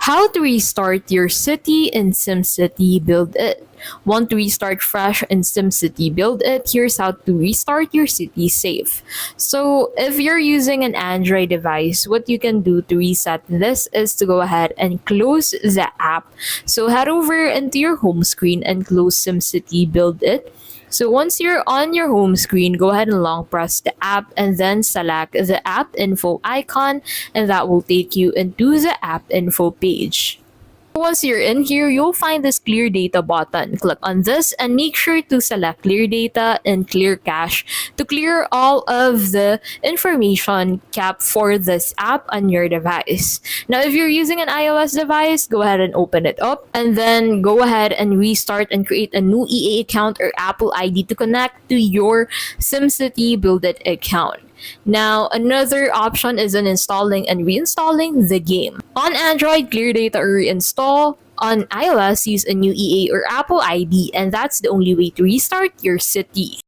How to restart your city in SimCity BuildIt. Want to restart fresh in SimCity BuildIt? Here's how to restart your city safe. So, if you're using an Android device, what you can do to reset this is to go ahead and close the app. So, head over into your home screen and close SimCity BuildIt. So once you're on your home screen, go ahead and long press the app and then select the app info icon, and that will take you into the app info page. Once you're in here, you'll find this clear data button. Click on this and make sure to select clear data and clear cache to clear all of the information kept for this app on your device. Now, if you're using an iOS device, go ahead and open it up and then go ahead and restart and create a new EA account or Apple ID to connect to your SimCity BuildIt account. Now, another option is uninstalling and reinstalling the game. On Android, clear data or reinstall. On iOS, use a new EA or Apple ID, and that's the only way to restart your city.